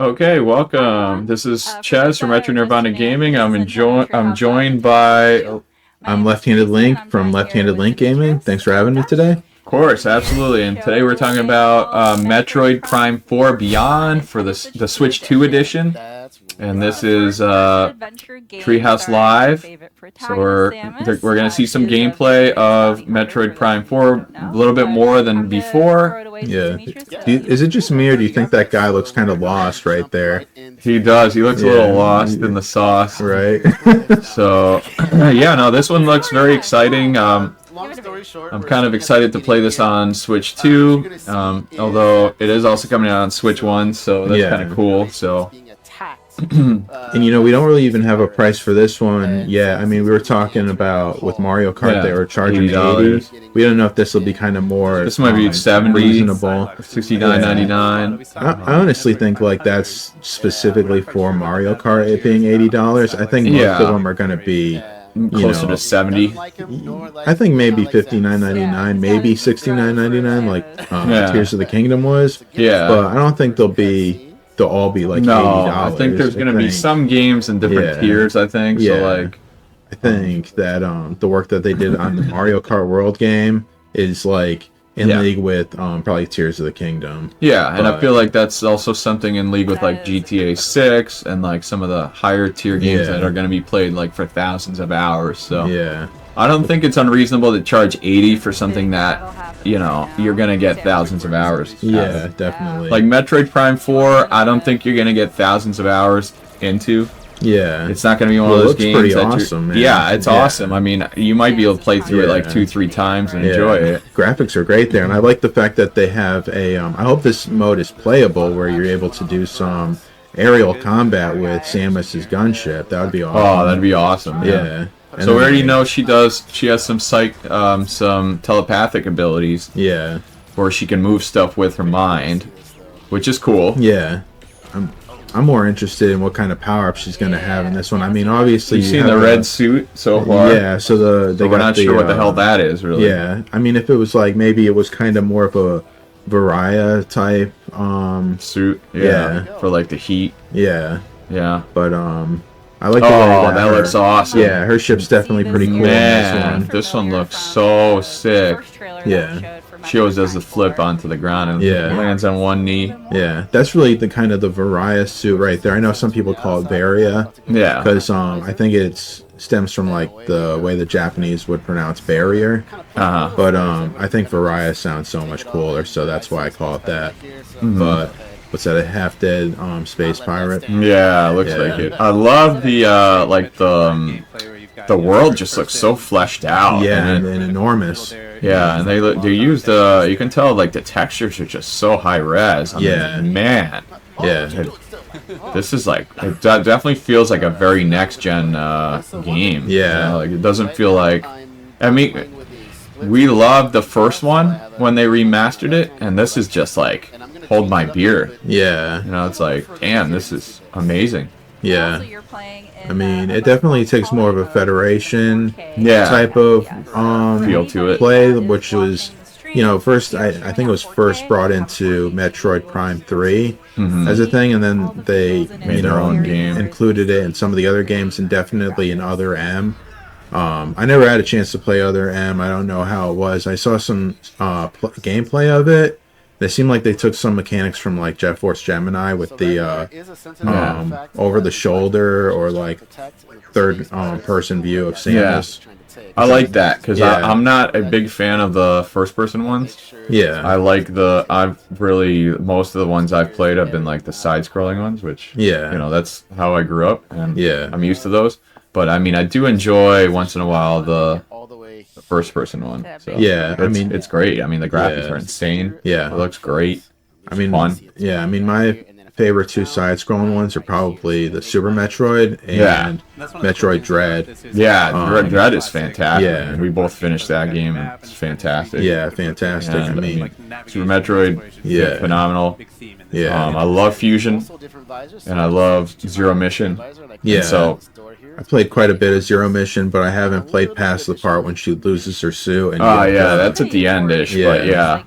Okay, welcome. This is Chaz from Retro Nirvana Gaming. I'm joined by, of I'm Left-Handed Link from Left-Handed Link Gaming. Thanks for having me today. course, absolutely. And today we're talking about Metroid Prime 4 Beyond for the Switch 2 edition. And this is Treehouse Live. So we're gonna see some gameplay of Metroid Prime 4, a little bit more than before. Yeah. Is it just me, or do you think that guy looks kind of lost right there? He does. He looks a little lost in the sauce. Right. So, yeah, no, this one looks very exciting. I'm kind of excited to play this on Switch 2, although it is also coming out on Switch 1, so that's kind of cool. So, And we don't really even have a price for this one yet. I mean, we were talking about with Mario Kart, they were charging $80. We don't know if this will be kind of more. This might be 70, reasonable, $69.99. I honestly think like that's specifically for Mario Kart, it being $80. I think most of them are going to be closer to 70. I think maybe $59.99, maybe $69.99, like Tears of the Kingdom was. Yeah, but I don't think they'll all be like $80. I think there's going to be some games in different tiers, I think. Yeah. So, like, I think that the work that they did on the Mario Kart World game is like in league with probably Tears of the Kingdom. Yeah, and I feel like that's also something in league with like GTA 6 and like some of the higher tier games that are going to be played like for thousands of hours. So yeah, I don't think it's unreasonable to charge 80 for something that, you're going to get thousands of hours. Yeah, definitely. Like Metroid Prime 4, I don't think you're going to get thousands of hours into. Yeah. It's not going to be one of those games pretty that awesome, man. Yeah, it's awesome. I mean, you might be able to play through it like 2-3 times and enjoy it. Graphics are great there, and I like the fact that they have a I hope this mode is playable where you're able to do some aerial combat with Samus's gunship. That would be awesome. Oh, that'd be awesome. Yeah. So we already know she has some telepathic abilities. Yeah. Where she can move stuff with her mind, which is cool. Yeah. I'm more interested in what kind of power up she's going to have in this one. I mean, obviously you've seen the red suit so far. Yeah, so we're not sure what the hell that is, really. Yeah, I mean, if it was like maybe it was kind of more of a Varia type suit. Yeah, for like the heat. Yeah. But I like the way that looks awesome. Yeah, her ship's definitely pretty cool. Man, this one looks so sick. Yeah. She always does the flip onto the ground and lands on one knee. Yeah, that's really the kind of the Varia suit right there. I know some people call it Varia. Yeah. Because I think it stems from like the way the Japanese would pronounce barrier. But I think Varia sounds so much cooler, so that's why I call it that. But what's that? A half-dead space pirate? Yeah, looks like it. I love the world just looks so fleshed out. Yeah, and enormous. Yeah, and they use you can tell like the textures are just so high res. I mean, man. Yeah. This is like, it definitely feels like a very next gen game. Yeah. Like it doesn't feel like, I mean, we loved the first one when they remastered it, and this is just like, hold my beer. Yeah. It's like, damn, this is amazing. Yeah. I mean, it definitely takes more of a Federation type of feel to it. Play, which was, first, I think it was first brought into Metroid Prime 3 as a thing, and then they made their own game, included it in some of the other games, and definitely in Other M. I never had a chance to play Other M. I don't know how it was. I saw some gameplay of it. They seem like they took some mechanics from like Jet Force Gemini with the over the shoulder or like third person view of Samus. I like that because I'm not a big fan of the first person ones. Yeah, I like most of the ones I've played have been like the side scrolling ones, which that's how I grew up, and I'm used to those. But I mean, I do enjoy once in a while the first person one. So I mean, it's great. I mean, the graphics are insane. Yeah, it looks great. I mean, fun. Yeah, I mean, my favorite two side-scrolling ones are probably the Super Metroid and Metroid Dread. Yeah, Dread is fantastic. Yeah, we both finished that game. It's fantastic. Yeah, fantastic. And, I mean, Super Metroid, phenomenal. Yeah, I love Fusion, and I love Zero Mission. Yeah, and so I played quite a bit of Zero Mission, but I haven't played past the part when she loses her suit. And Oh yeah, that's at the end-ish, but yeah,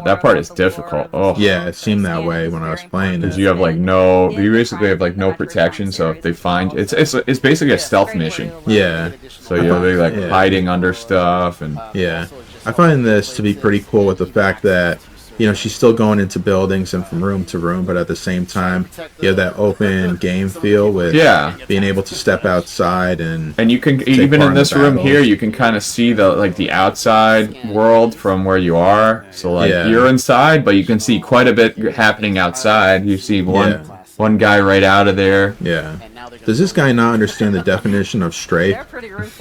that part is difficult. Oh yeah, it seemed that way when I was playing because it. you have you basically have like no protection. So if they find it's basically a stealth mission. Yeah. So you'll be like hiding under stuff and yeah. I find this to be pretty cool with the fact that she's still going into buildings and from room to room, but at the same time, you have that open game feel with being able to step outside and you can even in this room here, you can kind of see the outside world from where you are. So like you're inside, but you can see quite a bit happening outside. You see one guy right out of there. Yeah. Does this guy not understand the definition of strafe?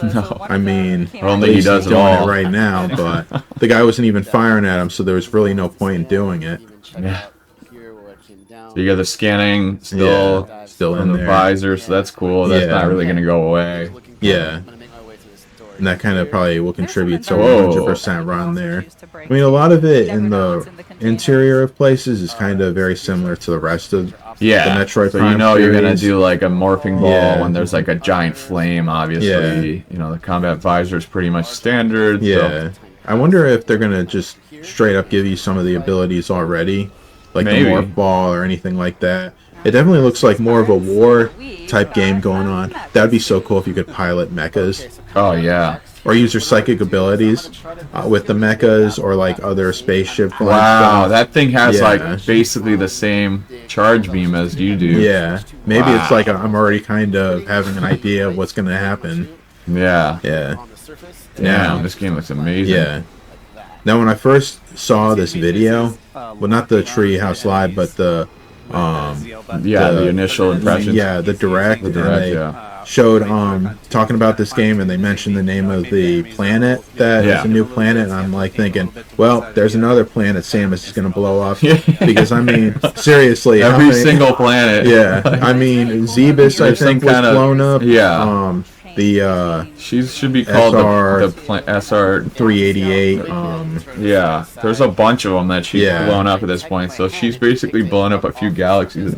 No. I mean, only he does it all right now, but the guy wasn't even firing at him, so there was really no point in doing it. Yeah. So you got the scanning still in the there. visor, so that's cool. That's not really going to go away. Yeah. And that kind of probably will contribute to a 100% run there. I mean, a lot of it in the interior of places is kind of very similar to the rest of the Metroid Prime you're going to do like a morphing ball when there's like a giant flame, obviously. The combat visor is pretty much standard. Yeah. So. I wonder if they're going to just straight up give you some of the abilities already, like the morph ball or anything like that. It definitely looks like more of a war type game going on. That would be so cool if you could pilot mechas. Oh yeah. Or use your psychic abilities with the mechas or like other spaceship. Wow, that thing has like basically the same charge beam as you do. Yeah, maybe it's like I'm already kind of having an idea of what's going to happen. Yeah. Yeah. Damn, this game looks amazing. Yeah. Now, when I first saw this video, well, not the Treehouse Live, but the initial impressions. Yeah, the direct. Showed talking about this game, and they mentioned the name of the planet that is a new planet, and I'm like thinking, well, there's another planet Samus is going to blow up because I mean, seriously, every single planet. Yeah, I mean, Zebus I think was blown up. Yeah. She should be called the SR 388. Yeah, there's a bunch of them that she's blown up at this point, so she's basically blown up a few galaxies.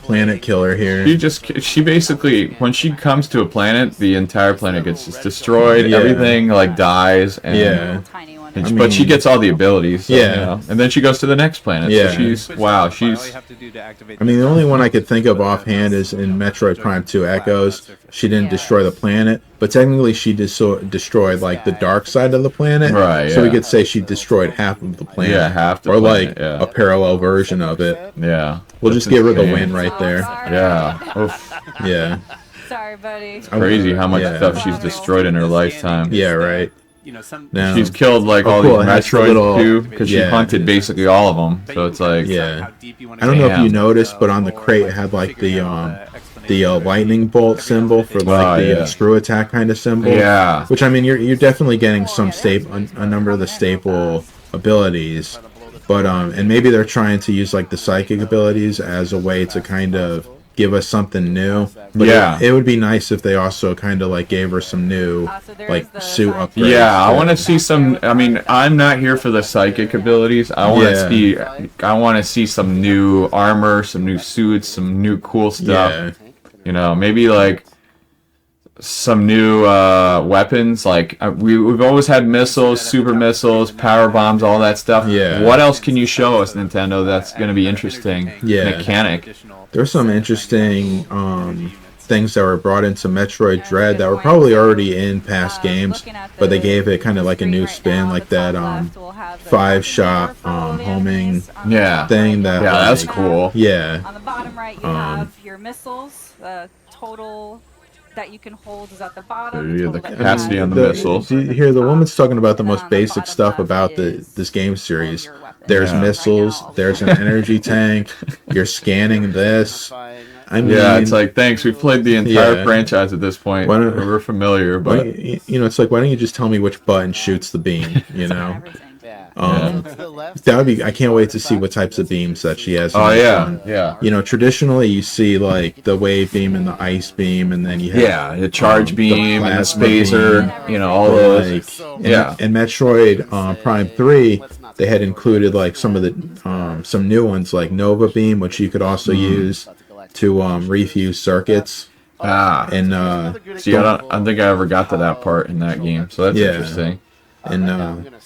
Planet killer here. She basically, when she comes to a planet, the entire planet gets just destroyed. Everything like dies. And, but she gets all the abilities. So, and then she goes to the next planet. So she's. I mean, the only one I could think of offhand is in Metroid Prime 2 Echoes. She didn't destroy the planet, but technically she destroyed like the dark side of the planet. Right. So we could say she destroyed half of the planet. Yeah, half the planet. Or like a parallel version of it. Yeah. We'll just give her the win right there. Yeah. Oof. Yeah. Sorry, buddy. It's crazy how much stuff she's destroyed in her lifetime. Yeah, right. Now, she's killed like all these Metroid too, because she hunted basically all of them. So it's like, I don't know if you noticed, but on the crate it had like the lightning bolt symbol for like the screw attack kind of symbol. Yeah. Which I mean, you're definitely getting some a number of the staple abilities, but and maybe they're trying to use like the psychic abilities as a way to kind of give us something new. But it would be nice if they also kind of like gave her some new like suit upgrades. Yeah, I want to see some. I mean, I'm not here for the psychic abilities. I want to see some new armor, some new suits, some new cool stuff. Maybe like some new weapons. Like we've always had missiles, super missiles, power bombs, all that stuff. What else can you show us, Nintendo? That's going to be interesting. Mechanic. There's some interesting things that were brought into Metroid Dread that were probably already in past games, but they gave it kind of like a new spin, like that 5-shot homing thing. That's cool. Yeah. On the bottom right, you have your missiles. The total that you can hold is at the bottom. The capacity on the missiles. Here, the woman's talking about the most basic stuff about this game series. There's missiles. There's an energy tank. You're scanning this. I mean, it's like, thanks. We've played the entire franchise at this point. We're familiar, but it's like, why don't you just tell me which button shoots the beam? That would be. I can't wait to see what types of beams that she has. Traditionally you see like the wave beam and the ice beam, and then you have the charge beam and the spacer. All those. In Metroid Prime 3, they had included like some of the some new ones like Nova Beam, which you could also use. to refuse circuits. And see, I don't think I ever got to that part in that game, so that's interesting. And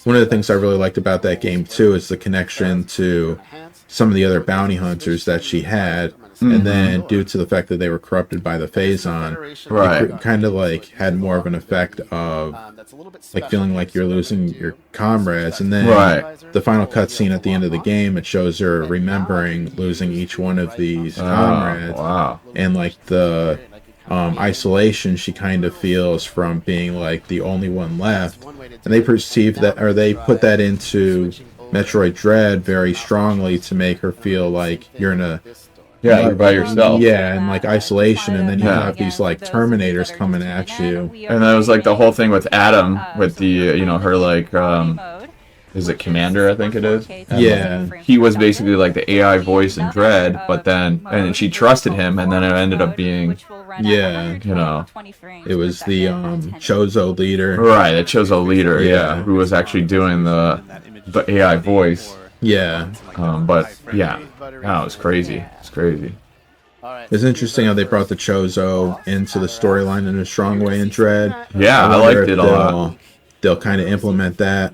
one of the things I really liked about that game too is the connection to some of the other bounty hunters that she had. And then due to the fact that they were corrupted by the Phazon, it kind of like had more of an effect of like feeling like you're losing your comrades. And then the final cutscene at the end of the game, it shows her remembering losing each one of these comrades. And like the isolation she kind of feels from being like the only one left. And they perceive that, or they put that into Metroid Dread very strongly to make her feel like you're in a you're by yourself. Yeah, and like isolation, and then you have these like Terminators coming at you. And that was like the whole thing with Adam, with the you know, her like is it Commander? I think it is. Yeah. He was basically like the AI voice in Dread, but then and she trusted him, and then it ended up being you know, it was the Chozo leader. Right, the Chozo leader, who was actually doing the AI voice. Yeah. But yeah, it was crazy. It's crazy. It's interesting how they brought the Chozo into the storyline in a strong way in Dread. Yeah, I liked it a lot. They'll kind of implement that.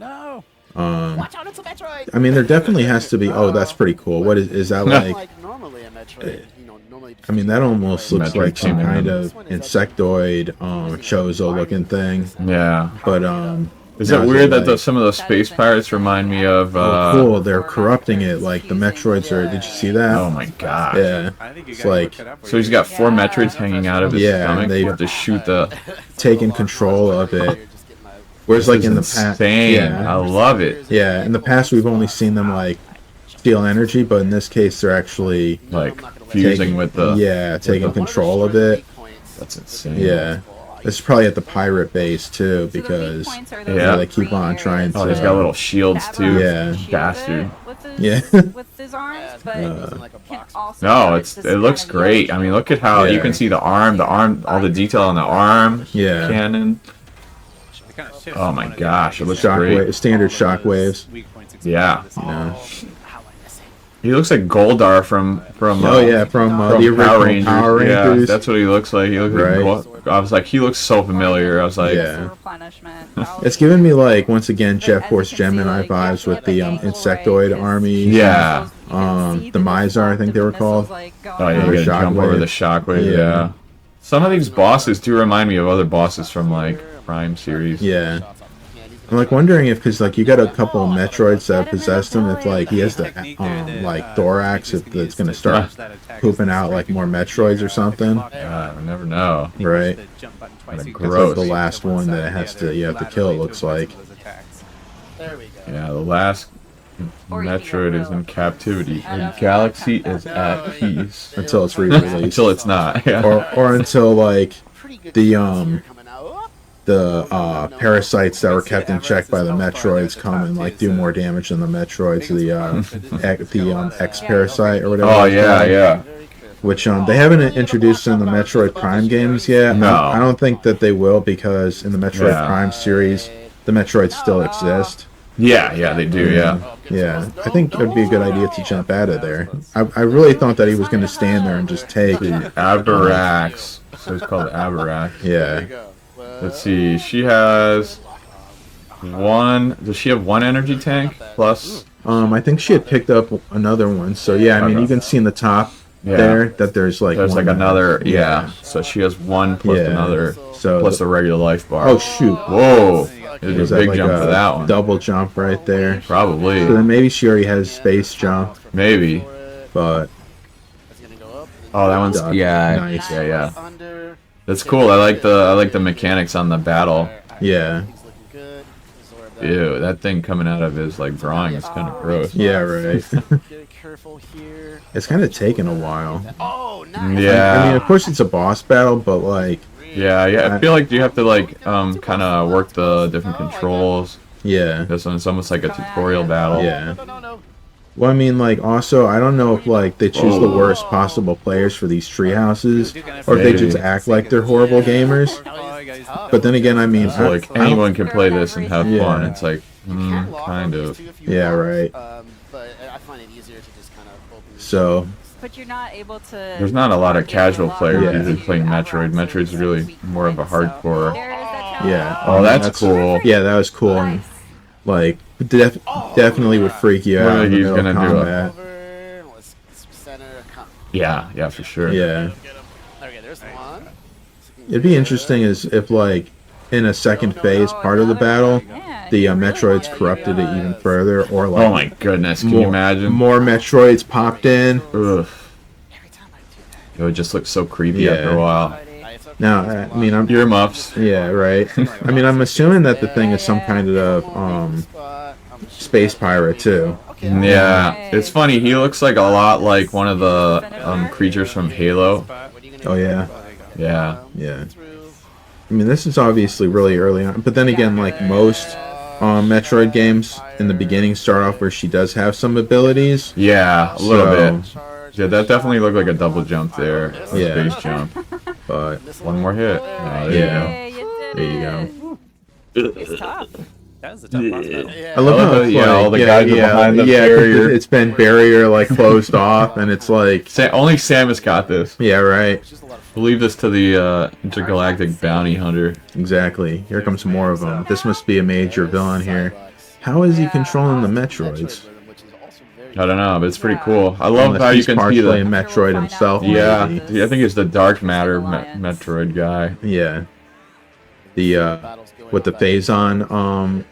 I mean, there definitely has to be. Oh, that's pretty cool. What is that like? I mean, that almost looks like some kind of insectoid, Chozo looking thing. Yeah. But is it weird that some of those space pirates remind me of? Cool. They're corrupting it. Like the Metroids are. Did you see that? Oh my god. Yeah. It's like. So he's got 4 Metroids hanging out of his stomach. They have to shoot taking control of it. Whereas like in the past, I love it. Yeah, in the past we've only seen them like steal energy, but in this case they're actually like fusing with the taking control of it. That's insane. Yeah, this is probably at the pirate base too, because they keep on trying to. Oh, he's got little shields too. Yeah, bastard. Yeah. With his arms, but no, it looks great. I mean, look at how you can see the arm, all the detail on the arm. Yeah. Cannon. Oh my gosh, it looks great. Standard shockwaves. Yeah. You know. He looks like Goldar from from the original Power Rangers. Yeah, that's what he looks like. He looks like I was like, he looks so familiar. I was like, it's giving me like once again Jet Force Gemini vibes with the insectoid armies. Yeah. The Mizar, I think they were called. Oh yeah, you gotta jump over the shockwave. Yeah. Some of these bosses do remind me of other bosses from like Prime series. Yeah. I'm like wondering if, because like you got a couple of Metroids that possessed him, if like he has the like thorax, if it's gonna start pooping out like more Metroids or something. Yeah, I never know. Right. Gross. The last one that you have to kill. It looks like. Yeah, the last Metroid is in captivity. The galaxy is at peace until it's re-released. Until it's not. Yeah. Or until like the parasites that were kept in check by the Metroids come and like do more damage than the Metroids. The X parasite or whatever. Oh yeah. Which they haven't introduced in the Metroid Prime games yet. No, I don't think that they will, because in the Metroid Prime series, the Metroids still exist. Yeah, they do. Yeah. I think it would be a good idea to jump out of there. I really thought that he was going to stand there and just take the Abarax. So it's called Abarax. Yeah. Let's see. She has one. Does she have one energy tank plus? I think she had picked up another one. So yeah, I mean you can see in the top there that there's like another. Yeah. So she has one plus another. So plus the regular life bar. Oh shoot! Whoa! There's a big jump for that one. Double jump right there. Probably. So then maybe she already has space jump. Maybe. But. Oh, that one's nice. Yeah. That's cool. I like the mechanics on the battle. Yeah. Ew, that thing coming out of his like drawing is kind of gross. Yeah, right. It's kind of taken a while. Yeah. I mean, of course it's a boss battle, but like. Yeah. I feel like you have to like kind of work the different controls. Yeah. This one's almost like a tutorial battle. Yeah. Well, I mean, like, also, I don't know if, like, they choose the worst possible players for these treehouses, or if they just act like they're horrible gamers. But then again, I mean... So, like, anyone can play this and have fun. It's like, kind of. Yeah, right. So, But you're not able to. There's not a lot of casual players Yeah. usually playing Metroid. Metroid's really more of a hardcore. Yeah. Oh, that's cool. Yeah, that was cool. And, like, definitely would freak you out. In the He's middle of gonna do it. combat. Yeah, for sure. Yeah. Okay, there's one. It'd be interesting as if, like, in a second phase part of the battle, the Metroids corrupted it even further, or like, Oh my goodness, can you imagine? more Metroids popped in. Ugh. It would just look so creepy Yeah. after a while. Now, I mean, I'm Earmuffs. yeah, right. I mean, I'm assuming that the thing is some kind of space pirate too. Yeah, it's funny. He looks like a lot like one of the creatures from Halo. Oh yeah, Yeah. yeah. I mean, this is obviously really early on, but then again, like most Metroid games in the beginning start off where she does have some abilities. Yeah, a little So- bit. Yeah, that definitely looked like a double jump there. A Yeah. space jump. But One more hit. Oh, there Yeah. Hey, you did there you it. go. It's tough. That was a tough boss battle. I love how it's yeah, all the like, guys are behind the barrier. It's been barrier like closed off, and it's like, Only Samus got this. yeah, right, We'll leave this to the intergalactic bounty hunter. exactly. Here comes more of them. This must be a major villain here. How is he controlling the Metroids? I don't know, but it's pretty cool. I love Unless how you he's can see partially a the. Metroid himself. Yeah, maybe. I think it's the dark matter Metroid guy. Yeah. The with the Phazon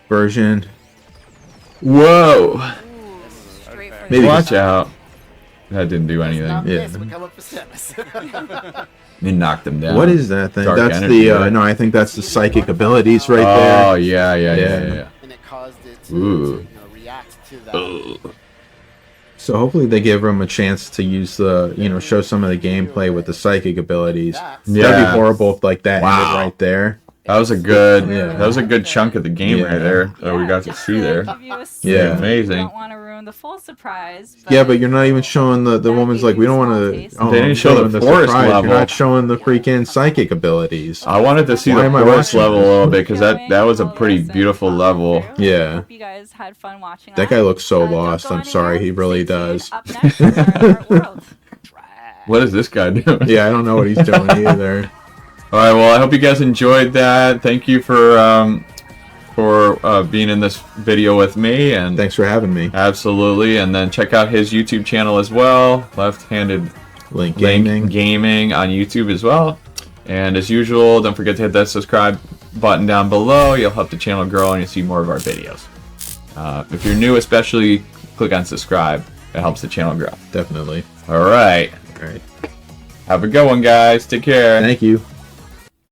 version. Whoa! Straight for Maybe the Watch out. That didn't do anything. Yeah. It knocked him down. What is that thing? Dark That's energy, the right? no, I think that's the psychic abilities right Oh, there. yeah. Yeah. And it caused it to, Ooh. react to that. So hopefully they give him a chance to use the, show some of the gameplay with the psychic abilities. That'd Yeah. be horrible if like that Wow. ended right there. That was a good. Yeah. That was a good chunk of the game Yeah. right there that we got to see there. Yeah. Amazing. Don't want to ruin the full surprise. Yeah, but you're not even showing the woman's like, we don't want to. Oh, They didn't show the forest level. You're not showing the freaking psychic abilities. I wanted to see Why the am I forest watching level a this? little bit because that was a pretty beautiful level. Yeah. Hope you guys had fun watching. That guy looks so Don't lost. go I'm sorry, anywhere. he really Stay tuned. does. Up next is our world. What is this guy doing? Yeah, I don't know what he's doing either. All right. Well, I hope you guys enjoyed that. Thank you for being in this video with me, and Thanks for having me. absolutely. And then check out his YouTube channel as well, Left-Handed Link Link Gaming. Gaming on YouTube as well. And as usual, don't forget to hit that subscribe button down below. You'll help the channel grow and you'll see more of our videos. If you're new, especially, click on subscribe. It helps the channel grow. Definitely. All right. All right. Have a good one, guys. Take care. Thank you.